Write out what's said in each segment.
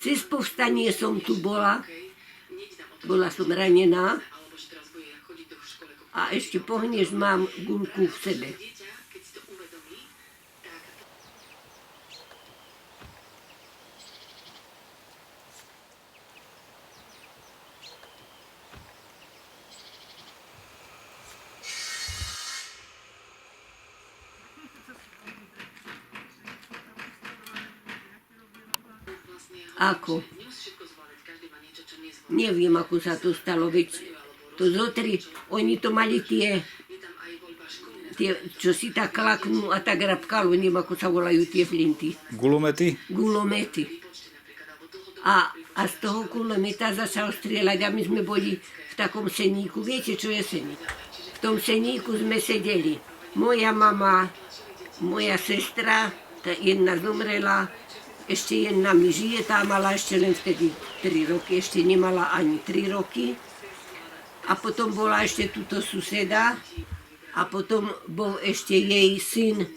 Cez povstanie som tu bola som ranená a ešte pohneš mám guľku v sebe. Ako? Neviem, ako sa to stalo, veď to zotri, oni to mali tie, čo si tak klaknú a tak rapkalo, neviem, ako sa volajú tie flinty. Gulomety? Gulomety. A z toho gulometa začal strieľať a my sme boli v takom seníku. Viete, čo je seník? V tom seníku sme sedeli. Moja mama, moja sestra, tá jedna zomrela, ešte jedna mi žije, tá mala ešte len vtedy 3 roky, ešte nemala ani 3 roky. A potom bola ešte túto suseda a potom bol ešte jej syn,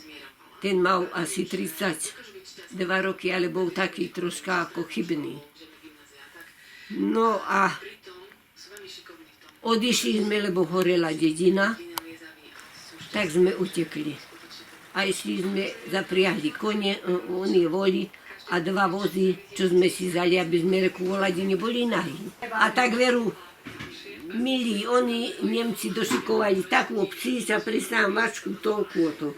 ten mal asi 32 roky, ale bol taký troška ako chybný. No a odišli sme, lebo horela dedina, tak sme utekli. A išli sme, zapriahli kone, oni voli, a 2 vozy, čo sme si vzali, aby sme rekovali, neboli nahý. A tak veru, milí, oni Nemci došikovali takú psíša, prisám mačku, toľku to,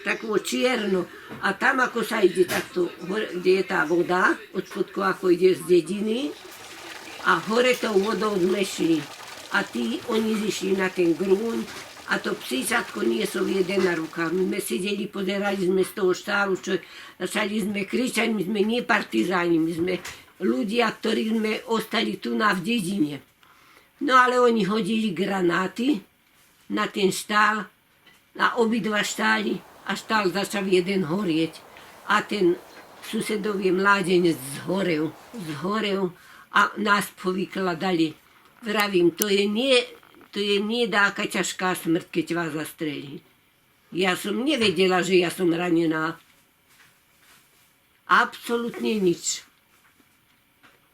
takú čierno. A tam, ako sa ide takto, kde je tá voda, od spodku, ako ide z dediny, a hore tou vodou sme šli. A oni zišli na ten grún, a to psíčatko niesol jeden na rukách. My sme sedeli, pozerali sme z toho štálu, čo začali sme kričať, my sme nie partizáni, my sme ľudia, ktorí sme ostali tu v dedine. No ale oni hodili granáty na ten štál, na obidva štály a štál začal jeden horieť. A ten susedový mládenec zhorel a nás povykladali. Vravím, to je nie dáka ťažká smrť, keď vás zastrelí. Ja som nevedela, že ja som ranená. Absolútne nič.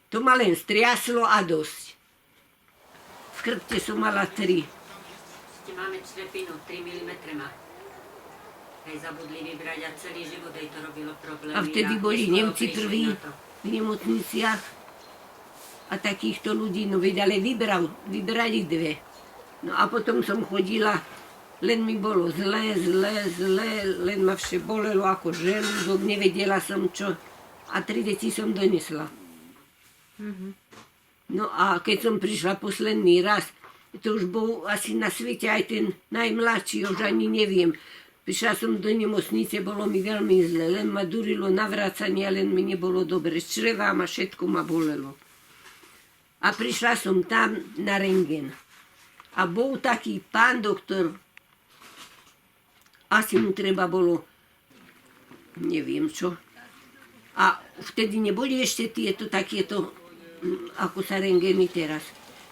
To ma len striaslo a dosť. V chrbte som mala 3. Máme črepinu, 3 mm má. Hej, zabudli vybrať a celý život jej to robilo problémy. A vtedy boli Nemci prví v nemocniciach a takýchto ľudí, no veď, ale vybrali 2. No a potom som chodila, len mi bolo zlé, len ma vše bolelo ako želúdok, nevedela som čo. A 3 deti som donesla. No a keď som prišla posledný raz, to už bol asi na svete aj ten najmladší, už ani neviem. Prišla som do nemocnice, bolo mi veľmi zle, len ma durilo navracanie, len mi nebolo dobre. Z čreva ma všetko ma bolelo. A prišla som tam na rentgen. A bol taký pán doktor, asi mu treba bolo, neviem čo. A vtedy neboli ešte takéto, ako sa rentgeny teraz.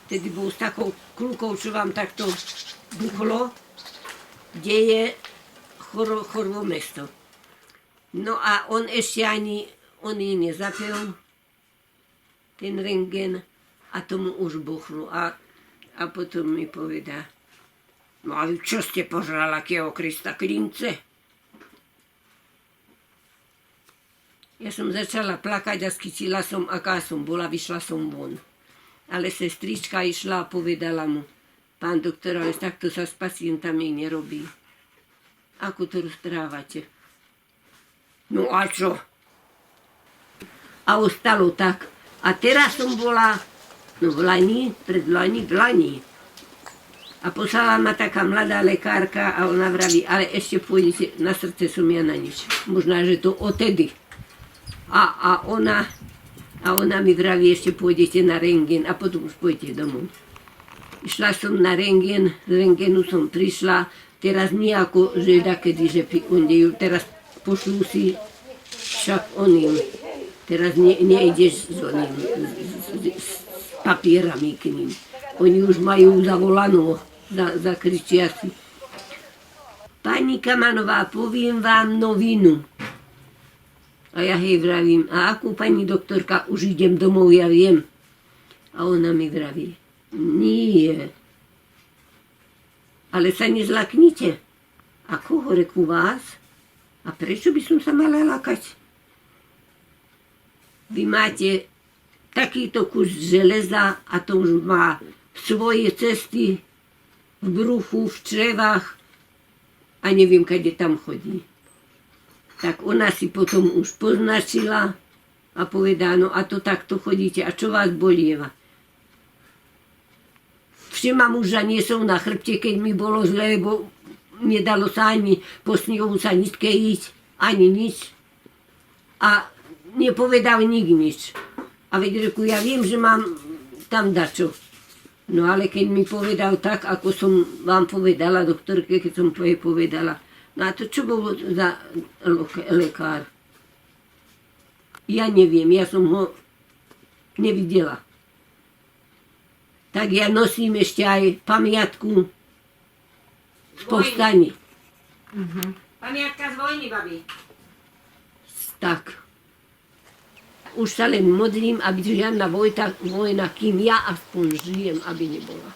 Vtedy bol s takou kľukou, čo vám takto buchlo, kde je chorvomesto. No a on ešte ani, on jej nezapel, ten rentgen, a tomu už buchlo. A potom mi povedá, no a čo ste požrala, akého Krista klince? Ja som začala plakať a skytila som, aká som bola, vyšla som von. Ale sestrička išla a povedala mu, pán doktor, ale takto sa s pacientami nerobí. Ako to rozprávate? No a čo? A ostalo tak. A teraz som bola, no v Lani. A poslala ma taká mladá lekárka a ona vraví, ale ešte pôjdete, na srdce som ja na nič. Možná, že to odtedy. A ona mi vraví, ešte pôjdete na rentgen a potom už pôjdete domov. Išla som na rentgen, z rentgenu som prišla, teraz nie ako, že dakedy, že pikundejú, teraz pošlú si však oným. Teraz nejdeš s oným, s papierami k ním. Oni už majú zavolanú, zakričia si. Pani Kamanová, poviem vám novinu. A ja jej vravím, a akú pani doktorka, už idem domov, ja viem. A ona mi vraví, nie. Ale sa nezlaknite. A koho, reku, vás? A prečo by som sa mala lakať? Vy máte takýto kus železa a to už má svoje cesty v bruchu, v črevách a neviem, kade tam chodí. Tak ona si potom už poznačila a povedá, no a to takto chodíte a čo vás bolieva? Všema muža niesol na chrbte, keď mi bolo zle, lebo nedalo sa ani po snehu sa ničke ísť, ani nič. A nepovedal nik nič. A veď reku, ja viem, že mám tam dačo. No ale keď mi povedal tak, ako som vám povedala, doktorke, keď som jej povedala, no a to čo bolo za lekár? Ja neviem, ja som ho nevidela. Tak ja nosím ešte aj pamiatku z povstania. Pamiatka z vojny, babi. Tak. Už sa len modlím, aby žiadna vojna, kým ja aspoň žijem, aby nebola.